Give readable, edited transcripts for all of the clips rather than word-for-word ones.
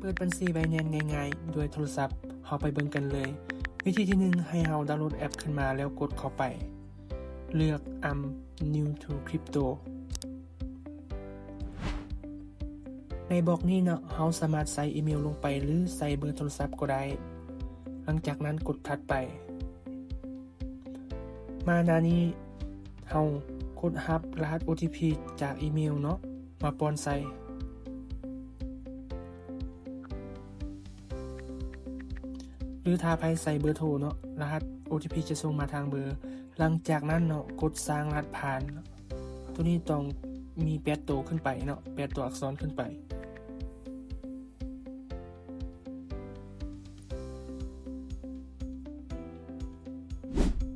เปิดบัญชี Binance ง่ายๆด้วยโทรศัพท์เฮาไปเบิ่งกันเลยวิธีที่1ให้เฮาดาวน์โหลดแอปขึ้นมาแล้วกดเข้าไปเลือก New to Crypto ในบล็อกนี้เนาะเฮาสามารถใส่อีเมลลงไปหรือใส่เบอร์โทรศัพท์ก็ได้หลังจากนั้นกดถัดไปมาหน้านี้เฮากดรับรหัส OTP จากอีเมลเนาะมาป้อนใส่หรือถ้าใครใส่เบอร์โทรเนาะรหัส OTP จะส่งมาทางเบอร์หลังจากนั้นเนาะกดสร้างรหัสผ่านตัวนี้ต้องมี8ตัวขึ้นไปเนาะ8ตัวอักษรขึ้นไป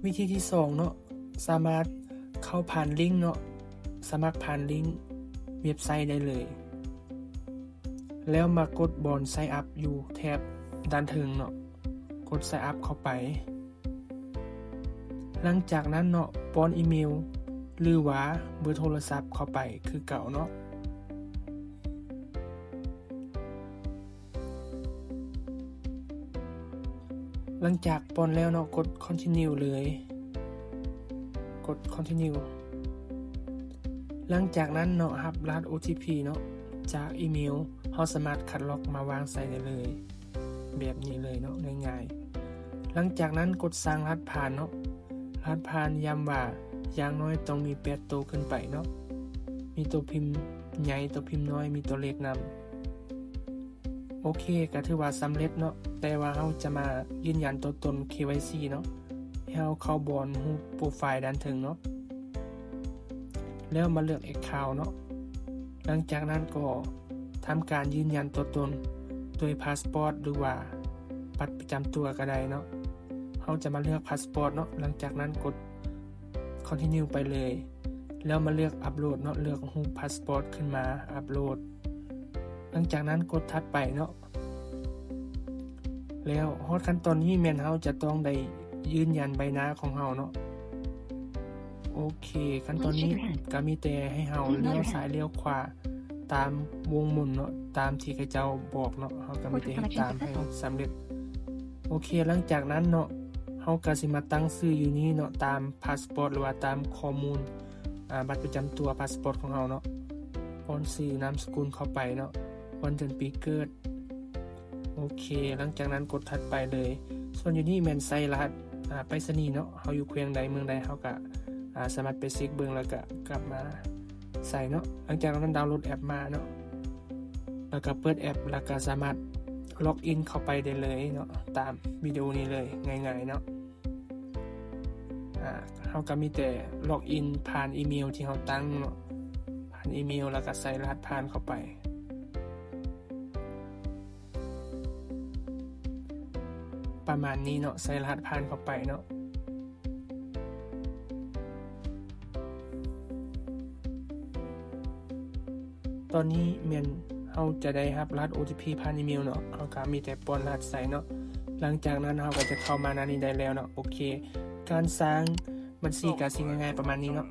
วิธีที่2เนาะสามารถเข้าผ่านลิงก์เนาะสมัครผ่านลิงก์เว็บไซต์ได้เลยแล้วมากดบอน Sign Up อยู่แถบด้านถึงเนาะกด Sign Up เข้าไปหลังจากนั้นเนาะป้อนอีเมลหรือว่าเบอร์โทรศัพท์เข้าไปคือเก่าเนาะหลังจากป้อนแล้วเนาะกด Continue เลยกด Continue หลังจากนั้นเนาะรับรหัส OTP เนาะจากอีเมลเฮาสามารถคัดล็อกมาวางใส่ได้เลยแบบนี้เลยเนาะง่ายๆหลังจากนั้นกดสร้างรหัสผ่านเนาะรหัสผ่านย้ำว่าอย่างน้อยต้องมี8ตัวขึ้นไปเนาะมีตัวพิมพ์ใหญ่ตัวพิมพ์น้อยมีตัวเลขนำโอเคก็ถือว่าสำเร็จเนาะแต่ว่าเฮาจะมายืนยันตัวตน KYC เนาะให้เฮาเข้าบอนรูปโปรไฟล์ด้านถึงเนาะแล้วมาเลือก Account เนาะหลังจากนั้นก็ทำการยืนยันตัวตนโดยพาสปอร์ตหรือว่าบัตรประจำตัวก็ได้เนาะเฮาจะมาเลือกพาสปอร์ตเนาะหลังจากนั้นกด Continue ไปเลยแล้วมาเลือกอัปโหลดเนาะเลือกรูปพาสปอร์ตขึ้นมาอัปโหลดหลังจากนั้นกดถัดไปเนาะแล้วฮอดขั้นตอนนี้แม่นเฮาจะต้องได้ยืนยันใบหน้าของเฮาเนาะโอเคขั้นตอนนี้ก็มีแต่ให้เฮาเลี้ยวซ้ายเลี้ยวขวาตามวงหมุนเนาะตามที่เขาเจ้าบอกเนาะเฮาก็มีแต่เฮ็ดตามให้สำเร็จโอเคหลังจากนั้นเนาะเฮาก็สิมาตั้งชื่ออยู่นี้เนาะตามพาสปอร์ตหรือว่าตามข้อมูลบัตรประจำตัวพาสปอร์ตของเฮาเนาะป้อนชื่อนามสกุลเข้าไปเนาะวันเดือนปีเกิดโอเคหลังจากนั้นกดถัดไปเลยส่วนอยู่นี่แม่นใส่รหัสไปรษณีย์เนาะเฮาอยู่แขวงใดเมืองใดเฮาก็สามารถไปเช็คเบิ่งแล้วก็กลับมาใส่เนาะหลังจากนั้นดาวน์โหลดแอปมาเนาะแล้วก็เปิดแอปแล้วก็สามารถล็อกอินเข้าไปได้เลยเนาะตามวิดีโอนี้เลยง่ายๆเนาะเฮาก็มีแต่ล็อกอินผ่านอีเมลที่เฮาตั้งเนาะผ่านอีเมลแล้วก็ใส่รหัสผ่านเข้าไปประมาณนี้เนาะใส่รหัสผ่านเข้าไปเนาะตอนนี้แม่นเฮาจะได้รับรหัส OTP ผ่านอีเมลเนาะเฮาก็มีแต่ป้อนรหัสใส่เนาะหลังจากนั้นเฮาก็จะเข้ามาหน้านี้ได้แล้วเนาะโอเคการสร้างบัญชีก็สิง่ายๆประมาณนี้เนาะ